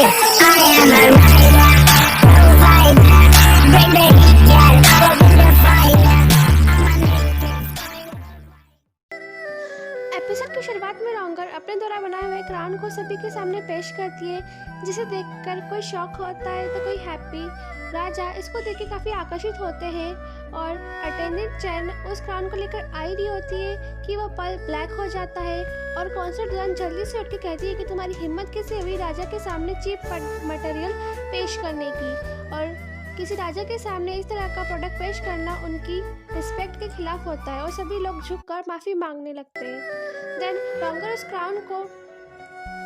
Episode की शुरुआत में रॉन्गर अपने द्वारा बनाए हुए क्राउन को सभी के सामने पेश करती है, जिसे देखकर कोई शॉक होता है तो कोई हैप्पी। राजा इसको देख के काफ़ी आकर्षित होते हैं और अटेंडेंट चैन उस क्राउन को लेकर आई रही होती है कि वह पल ब्लैक हो जाता है और कॉन्सर्ट दुल्हन जल्दी से उठ के कहती है कि तुम्हारी हिम्मत कैसे हुई राजा के सामने चीप मटेरियल पेश करने की, और किसी राजा के सामने इस तरह का प्रोडक्ट पेश करना उनकी रिस्पेक्ट के खिलाफ होता है और सभी लोग झुककर माफ़ी मांगने लगते हैं। देन रॉन्गर उस क्राउन को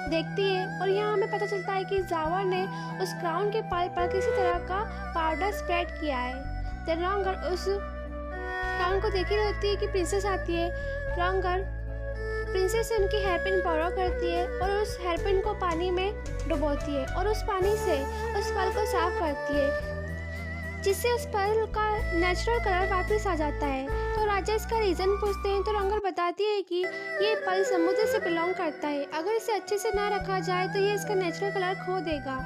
देखती है और यहाँ हमें पता चलता है कि जावर ने उस क्राउन के पल पर किसी तरह का पाउडर स्प्रेड किया है। देन रॉन्गर उस क्राउन को देख रही होती है कि प्रिंसेस आती है। रॉन्गर प्रिंसेस से उनकी हेयरपिन बोरो करती है और उस हेयरपिन को पानी में डुबोती है और उस पानी से उस पल को साफ करती है, जिससे उस पल का नेचुरल कलर वापस आ जाता है। तो राजा इसका रीज़न पूछते हैं तो रॉन्गर बताती है कि ये पल समुद्र से बिलोंग करता है, अगर इसे अच्छे से ना रखा जाए तो ये इसका नेचुरल कलर खो देगा।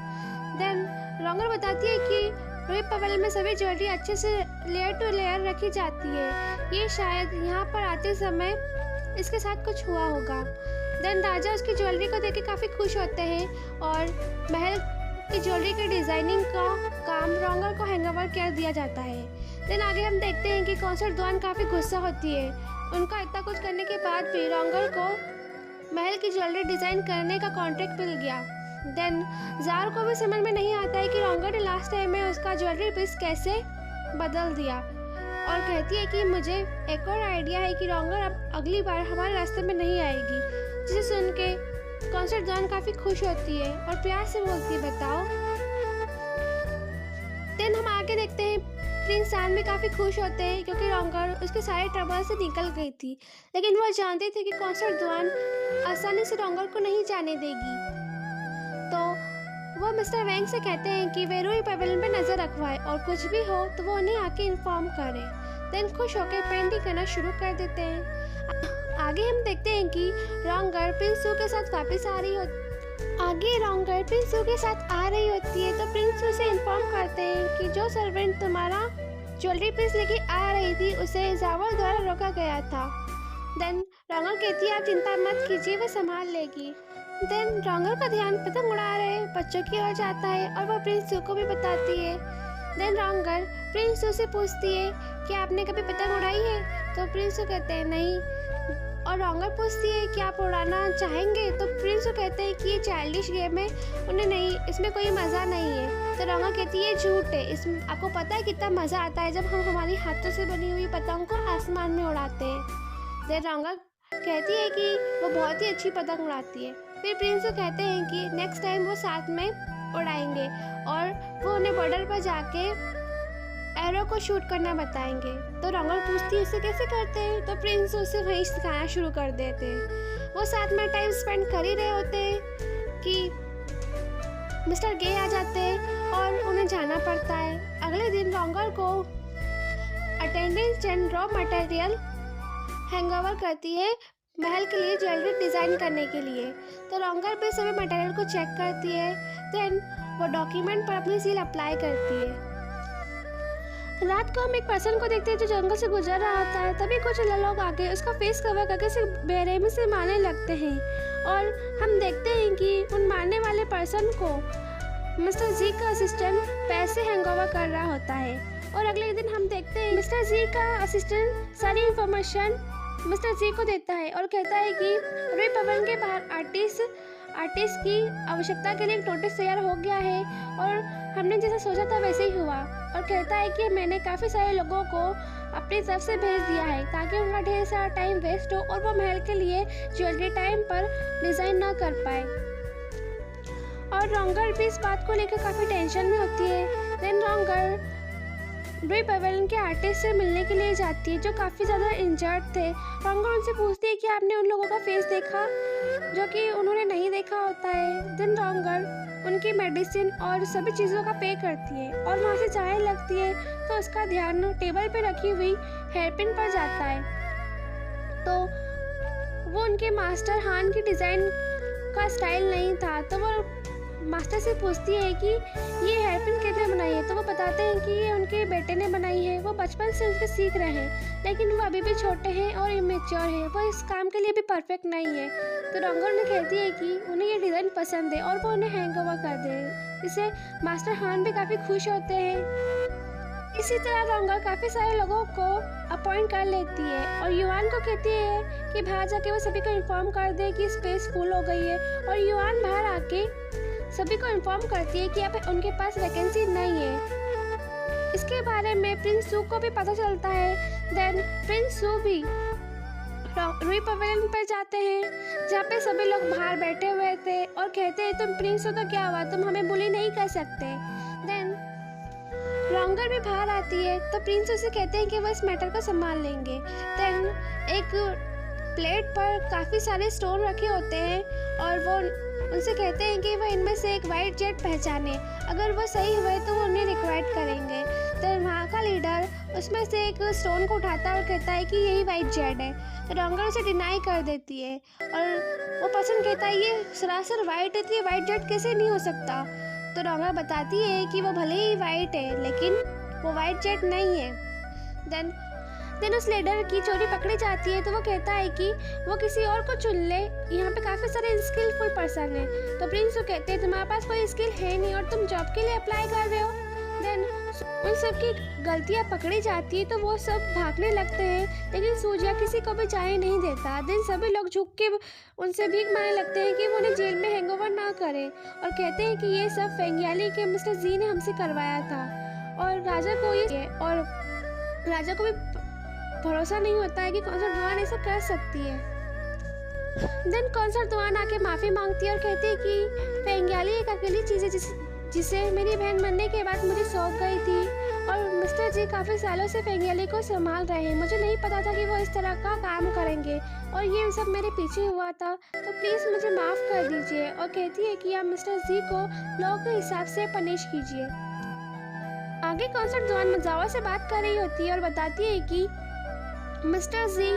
देन रॉन्गर बताती है कि रूई पवेल में सभी ज्वेलरी अच्छे से लेयर टू लेयर रखी जाती है, ये शायद यहाँ पर आते समय इसके साथ कुछ हुआ होगा। देन राजा उसकी ज्वेलरी को देख के काफ़ी खुश होते हैं और महल की ज्वेलरी के डिज़ाइनिंग का काम रॉन्गर को हैंगओवर कर दिया जाता है। देन आगे हम देखते हैं कि कॉन्सर्ट दुल्हन काफ़ी गुस्सा होती है, उनका इतना कुछ करने के बाद भी रॉन्गर को महल की ज्वेलरी डिज़ाइन करने का कॉन्ट्रैक्ट मिल गया। देन जार को भी समझ में नहीं आता है कि रॉन्गर ने लास्ट टाइम में उसका ज्वेलरी पीस कैसे बदल दिया और कहती है कि मुझे एक और आइडिया है कि रॉन्गर अब अगली बार हमारे रास्ते में नहीं आएगी, जिसे सुन के कॉन्सर्ट दुल्हन काफ़ी खुश होती है और प्यार से बोलती है बताओ। देन हम आगे देखते हैं प्रिंस सान भी काफ़ी खुश होते हैं क्योंकि रॉन्गर उसके सारे ट्रबल से निकल गई थी, लेकिन वह जानते थे कि कॉन्सर्ट दुल्हन आसानी से रॉन्गर को नहीं जाने देगी। तो वह मिस्टर वैंग से कहते हैं कि वे रूई पवेलियन पे नज़र रखवाए और कुछ भी हो तो वो उन्हें आके इन्फॉर्म करें। देन खुश होकर पेंटिंग करना शुरू कर देते हैं। आगे हम देखते हैं कि रॉन्गर प्रिंस सू के साथ वापस आ रही होती है तो प्रिंस सू से इन्फॉर्म करते हैं कि जो सर्वेंट तुम्हारा ज्वेलरी पीस लेके आ रही थी उसे जावर द्वारा रोका गया था। देन रॉन्गर कहती है आप चिंता मत कीजिए, वो संभाल लेगी। देन रॉन्गर का ध्यान पतंग उड़ा रहे बच्चों की ओर जाता है और वह प्रिंस सू को भी बताती है। देन रॉन्गर प्रिंस सू से पूछती है कि आपने कभी पतंग उड़ाई है, तो प्रिंस सू कहते हैं नहीं, और रॉन्गर पूछती है कि आप उड़ाना चाहेंगे, तो प्रिंस सू कहते हैं कि ये चाइल्डिश गेम है, उन्हें नहीं, इसमें कोई मज़ा नहीं है। तो रॉन्गर कहती है झूठ है, इसमें आपको पता है कितना मज़ा आता है जब हम हमारी हाथों से बनी हुई पतंग को आसमान में उड़ाते हैं। देन रॉन्गर कहती है कि वो बहुत ही अच्छी पतंग उड़ाती है। फिर प्रिंस सू कहते हैं कि नेक्स्ट टाइम वो साथ में उड़ाएंगे और वो उन्हें बॉर्डर पर जाके एरो को शूट करना बताएंगे। तो रॉन्गर पूछती है इसे कैसे करते हैं, तो प्रिंस उसे वही सिखाना शुरू कर देते हैं। वो साथ में टाइम स्पेंड कर ही रहे होते हैं कि मिस्टर गे आ जाते हैं और उन्हें जाना पड़ता है। अगले दिन रॉन्गर को attendance and raw material hangover करती है महल के लिए ज्वेलरी डिज़ाइन करने के लिए। तो रॉन्गर भी सभी मटेरियल को चेक करती है। देन वो डॉक्यूमेंट पर अपनी सील अप्लाई करती है। रात को हम एक पर्सन को देखते हैं जो जंगल से गुजर रहा होता है, तभी कुछ लोग आके उसका फेस कवर करके उसे बेरहमी से मारने लगते हैं और हम देखते हैं कि उन मारने वाले पर्सन को मिस्टर जी का असिस्टेंट पैसे हैंगओवर कर रहा होता है। और अगले दिन हम देखते हैं मिस्टर जी का असिस्टेंट सारी इंफॉर्मेशन मिस्टर जी को देता है और कहता है कि रूई पवेलियन के बाहर आर्टिस्ट की आवश्यकता के लिए एक नोटिस तैयार हो गया है और हमने जैसा सोचा था वैसे ही हुआ, और कहता है कि मैंने काफ़ी सारे लोगों को अपनी तरफ से भेज दिया है ताकि उनका ढेर सारा टाइम वेस्ट हो और वो महल के लिए ज्वेलरी टाइम पर डिज़ाइन ना कर पाए। और रॉन्गर भी इस बात को लेकर काफ़ी टेंशन में होती है। देन रॉन्गर रूई पवेलियन के आर्टिस्ट से मिलने के लिए जाती है जो काफ़ी ज़्यादा इंजर्ड थे। रॉन्गर उनसे पूछती है कि आपने उन लोगों का फेस देखा जो कि उन्होंने नहीं देखा होता है। देन रॉन्गर उनकी मेडिसिन और सभी चीज़ों का पे करती है और वहाँ से जाने लगती है तो उसका ध्यान टेबल पे रखी हुई हेयरपिन पर जाता है। तो वो उनके मास्टर हान की डिज़ाइन का स्टाइल नहीं था, तो वो मास्टर से पूछती है कि ये हेयरपिन किसने बनाई है, तो वो बताते हैं कि ये उनके बेटे ने बनाई है। वो बचपन से उनसे सीख रहे हैं, लेकिन वो अभी भी छोटे हैं और इमेच्योर हैं, वो इस काम के लिए भी परफेक्ट नहीं है। तो रॉन्गर ने कहती है कि उन्हें ये डिज़ाइन पसंद है और वो उन्हें हैंड ओवर कर दे। इससे मास्टर हान भी काफ़ी खुश होते हैं। इसी तरह रॉन्गर काफ़ी सारे लोगों को अपॉइंट कर लेती है और युआन को कहती है कि बाहर जाके वो सभी को इन्फॉर्म कर दे कि स्पेस फुल हो गई है। और युआन बाहर आके सभी को इन्फॉर्म करती है कि अब उनके पास वैकेंसी नहीं है। इसके बारे में प्रिंस सू को भी पता चलता है। देन प्रिंस सू भी रूई पवेलियन पर जाते हैं, जहाँ पे सभी लोग बाहर बैठे हुए थे और कहते हैं तुम प्रिंस हो तो क्या हुआ, तुम हमें बुली नहीं कर सकते। देन रॉन्गर भी बाहर आती है, तो प्रिंस उसे कहते हैं कि वो इस मैटर को संभाल लेंगे। देन एक प्लेट पर काफ़ी सारे स्टोन रखे होते हैं और वो उनसे कहते हैं कि वो इनमें से एक वाइट जेट पहचाने, अगर वो सही हुए तो वो उन्हें रिक्वाइट करेंगे। तो वहाँ का लीडर उसमें से एक स्टोन को उठाता है और कहता है कि यही वाइट जेट है। तो रॉन्गर उसे डिनाई कर देती है और वो पर्सन कहता है ये सरासर वाइट है, तो ये वाइट जेट कैसे नहीं हो सकता। तो रॉन्गर बताती है कि वो भले ही वाइट है, लेकिन वो वाइट जेट नहीं है। देन उस लीडर की चोरी पकड़ी जाती है, तो वो कहता है कि वो किसी और को चुन ले, यहाँ पे काफ़ी सारे स्किलफुल पर्सन है। तो प्रिंस को कहते हैं तुम्हारे पास कोई स्किल है नहीं और तुम जॉब के लिए अप्लाई कर रहे हो। देन उन सब की गलतियाँ पकड़ी जाती है, तो वो सब भागने लगते हैं, लेकिन सूर्या किसी को भी जाने नहीं देता। देन सभी लोग झुक के उनसे भीख मांगने लगते हैं कि वो उन्हें जेल में हैंगओवर ना करें और कहते हैं कि ये सब फेंगियाली के मिस्टर जी ने हमसे करवाया था। और राजा को भी भरोसा नहीं होता है कि कौनसर दुआन ऐसा कर सकती है। देन कौनसर दुआन आके माफ़ी मांगती है और कहती है कि फेंगियाली एक अकेली चीज़ है जिसे मेरी बहन मरने के बाद मुझे सौंप गई थी और मिस्टर जी काफ़ी सालों से फेंगियाली को संभाल रहे हैं। मुझे नहीं पता था कि वो इस तरह का काम करेंगे और ये सब मेरे पीछे हुआ था, तो प्लीज़ मुझे माफ़ कर दीजिए। और कहती है कि आप मिस्टर जी को लॉ के हिसाब से पनिश कीजिए। आगे कौनसर दुआन मजावा से बात कर रही होती है और बताती है कि मिस्टर जी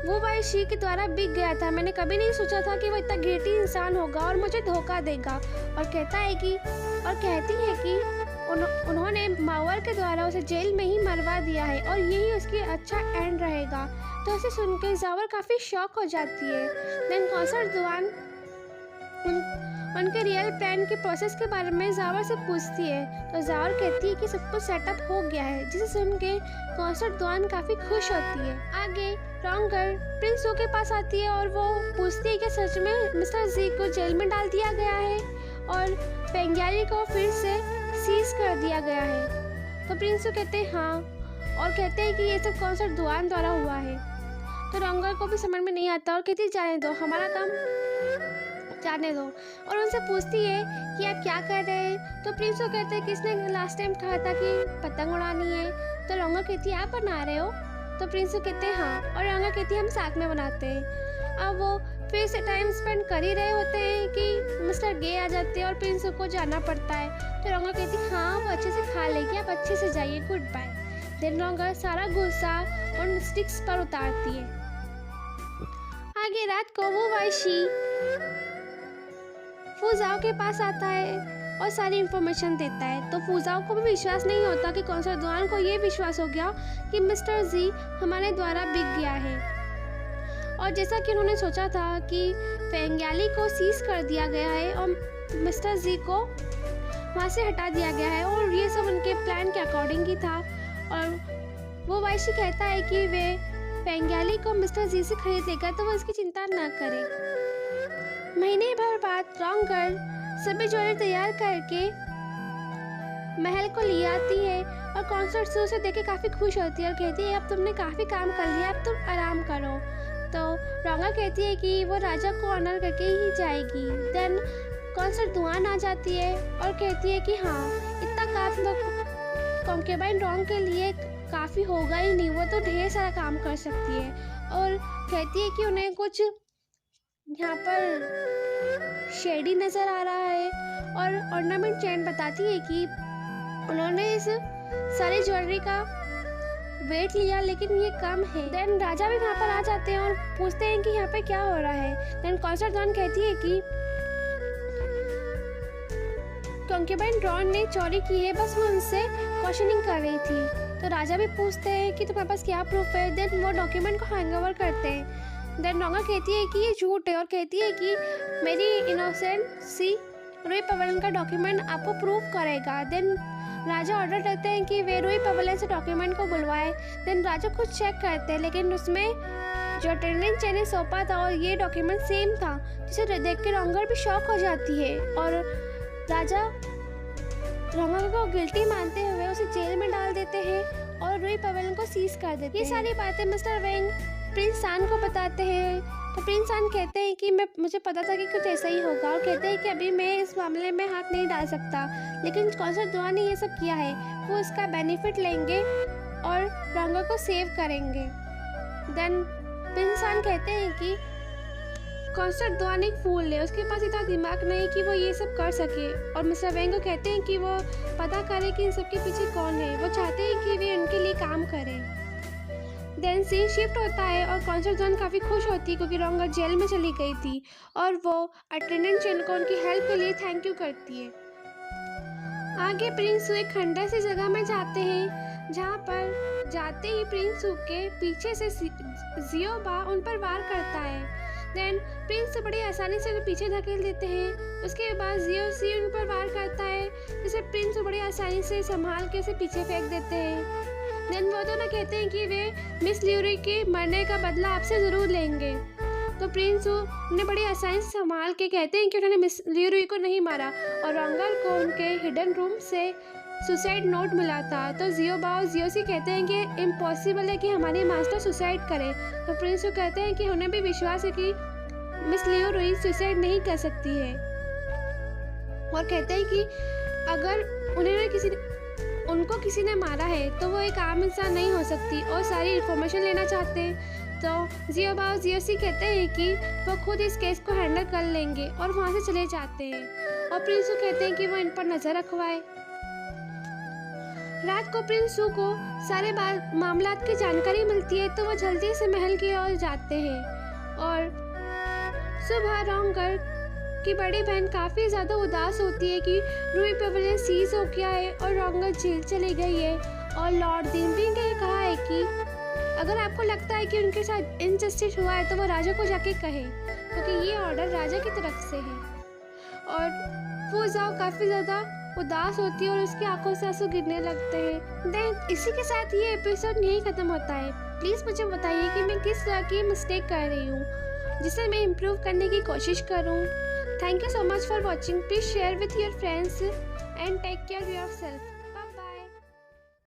वो भाई शी के द्वारा बिक गया था। मैंने कभी नहीं सोचा था कि वो इतना ग्रेटी इंसान होगा और मुझे धोखा देगा। और कहती है कि उन्होंने मावर के द्वारा उसे जेल में ही मरवा दिया है और यही उसकी अच्छा एंड रहेगा। तो इसे सुन के जावर काफ़ी शॉक हो जाती है। देन कौसर दुआन उनके रियल प्लान के प्रोसेस के बारे में जावर से पूछती है, तो जावर कहती है कि सब कुछ सेटअप हो गया है, जिसे सुन के कौसर दुआन काफ़ी खुश होती है। आगे रॉन्गर प्रिंस सू के पास आती है और वो पूछती है कि सच में मिस्टर जी को जेल में डाल दिया गया है और फेंगियाली को फिर से सीज कर दिया गया है। तो प्रिंस सू कहते हैं हाँ, और कहते हैं कि ये सब कौसर दुआन द्वारा हुआ है। तो रॉन्गर को भी समझ में नहीं आता और कहती जाने दो, हमारा काम जाने दो। और उनसे पूछती है कि आप क्या कर रहे हैं। तो प्रिंस को कहते हैं किसने लास्ट टाइम कहा था कि पतंग उड़ानी है। तो रॉन्गर कहती है आप बना रहे हो। तो प्रिंस को कहते हैं हाँ, और रॉन्गर कहती है हम साथ में बनाते हैं। अब वो फिर से टाइम स्पेंड कर ही रहे होते हैं कि मिस्टर गे आ जाते हैं और प्रिंस को जाना पड़ता है। तो रॉन्गर कहती है हाँ वो अच्छे से खा लेगी, आप अच्छे से जाइए, गुड बाय। देन रॉन्गर सारा गुस्सा उन स्टिक्स पर उतारती है। आगे रात को वो वाइशी फूजाओ के पास आता है और सारी इन्फॉर्मेशन देता है। तो फूजाओ को भी विश्वास नहीं होता कि कौनसर दुआन को ये विश्वास हो गया कि मिस्टर जी हमारे द्वारा बिक गया है। और जैसा कि उन्होंने सोचा था कि फेंगियाली को सीज कर दिया गया है और मिस्टर जी को वहाँ से हटा दिया गया है और ये सब उनके प्लान के अकॉर्डिंग ही था। और वो वाइशी कहता है कि वे फेंगियाली को मिस्टर जी से खरीद लेगा, तो वो इसकी चिंता ना करें। महीने भर बाद रॉन्गर सभी ज्वेलरी तैयार करके महल को ले आती है और कौनसर सू से देख के काफ़ी खुश होती है और कहती है अब तुमने काफ़ी काम कर लिया, अब तुम आराम करो। तो रॉन्गर कहती है कि वो राजा को ऑनर करके ही जाएगी। देन कौनसर दुआन आ जाती है और कहती है कि हाँ इतना काम तो कॉन्केबाइन रॉन्ग के लिए काफ़ी होगा ही नहीं, वो तो ढेर सारा काम कर सकती है। और कहती है कि उन्हें कुछ यहाँ पर शेडी नज़र आ रहा है और ऑर्नामेंट चेन बताती है कि उन्होंने इस सारी ज्वेलरी का वेट लिया लेकिन ये कम है। देन राजा भी वहाँ पर आ जाते हैं और पूछते हैं कि यहाँ पे क्या हो रहा है। देन कौसर दुआन कहती है कि डॉक्यूमेंट रॉन ने चोरी की है, बस वो उनसे क्वेश्चनिंग कर रही थी। तो राजा भी पूछते हैं कि तुम्हारे पास क्या प्रूफ है। देन वो डॉक्यूमेंट को हैंगओवर करते हैं। देन रॉन्गर कहती है कि ये झूठ है और कहती है कि मेरी इनोसेंसी रूही पवेलियन का डॉक्यूमेंट आपको प्रूव करेगा। देन राजा ऑर्डर देते हैं कि वे रूही पवेलियन से डॉक्यूमेंट को बुलवाए। देन राजा खुद चेक करते हैं, लेकिन उसमें जो अटेंडेंट चेन ने सौंपा था और ये डॉक्यूमेंट सेम था, जिसे देख के रॉन्गर भी शॉक हो जाती है और राजा रॉन्गर को गिल्टी मानते हुए उसे जेल में डाल देते हैं और रूही पवेलियन को सीज कर देते हैं। ये सारी बातें मिस्टर वेंग प्रिंस सान को बताते हैं। तो प्रिंस सान कहते हैं कि मुझे पता था कि कुछ ऐसा ही होगा और कहते हैं कि अभी मैं इस मामले में हाथ नहीं डाल सकता, लेकिन कॉन्सर्ट दुआ ने ये सब किया है, वो इसका बेनिफिट लेंगे और रॉन्गर को सेव करेंगे। देन प्रिंस सान कहते हैं कि कॉन्सर्ट दुआ एक फूल है, उसके पास इतना दिमाग नहीं कि वो ये सब कर सके। और मिस्टर वेंग को कहते हैं कि वो पता करे कि इन सब के पीछे कौन है, वो चाहते हैं कि वे उनके लिए काम करें। देन सीन शिफ्ट होता है और कॉन्सर्ट दुआ काफ़ी खुश होती है क्योंकि रॉन्गर जेल में चली गई थी और वो अटेंडेंट चेन को उनकी हेल्प के लिए थैंक यू करती है। आगे प्रिंस एक खंडर सी जगह में जाते हैं, जहाँ पर जाते ही प्रिंस के पीछे से जियोबा उन पर वार करता है। देन प्रिंस बड़ी आसानी से उन्हें पीछे धकेल देते हैं। उसके बाद जियोसी उन पर वार करता है, जिसे प्रिंस बड़ी आसानी से संभाल के उसे पीछे फेंक देते हैं। देन वो दोनों कहते हैं कि वे मिस ल्यूरी के मरने का बदला आपसे ज़रूर लेंगे। तो प्रिंस उन्हें बड़ी आसानी से संभाल के कहते हैं कि उन्होंने मिस ल्यूरी को नहीं मारा और रॉन्गर को उनके हिडन रूम से सुसाइड नोट मिला था। तो जियोबा और जियोसी कहते हैं कि इम्पॉसिबल है कि हमारे मास्टर सुसाइड करें। तो प्रिंस को कहते हैं कि उन्हें भी विश्वास है कि मिस ल्यूरी सुसाइड नहीं कर सकती है और कहते हैं कि अगर उनको किसी ने मारा है तो वो एक आम इंसान नहीं हो सकती और सारी इन्फॉर्मेशन लेना चाहते हैं। तो जियोबा और जियोसी कहते हैं कि वो खुद इस केस को हैंडल कर लेंगे और वहाँ से चले जाते हैं और प्रिंस को कहते हैं कि वो इन पर नज़र रखवाए। रात को प्रिंस को सारे मामलात की जानकारी मिलती है तो वो जल्दी से महल की ओर जाते हैं और सुबह रॉन्गर की बड़ी बहन काफ़ी ज़्यादा उदास होती है कि रूही पवेलियन सीज हो गया है और रॉन्गर जेल चली गई है। और लॉर्ड दिनबिंग ने कहा है कि अगर आपको लगता है कि उनके साथ इनजस्टिस हुआ है तो वो राजा को जाके कहे, क्योंकि ये ऑर्डर राजा की तरफ से है। और वो जाओ काफ़ी ज़्यादा उदास होती है और उसकी आंखों से आंसू गिरने लगते हैं। देन इसी के साथ ये एपिसोड यहीं ख़त्म होता है। प्लीज़ मुझे बताइए कि मैं किस तरह की मिस्टेक कर रही हूँ जिसे मैं इम्प्रूव करने की कोशिश करूँ। Thank you so much for watching. Please share with your friends and take care of yourself.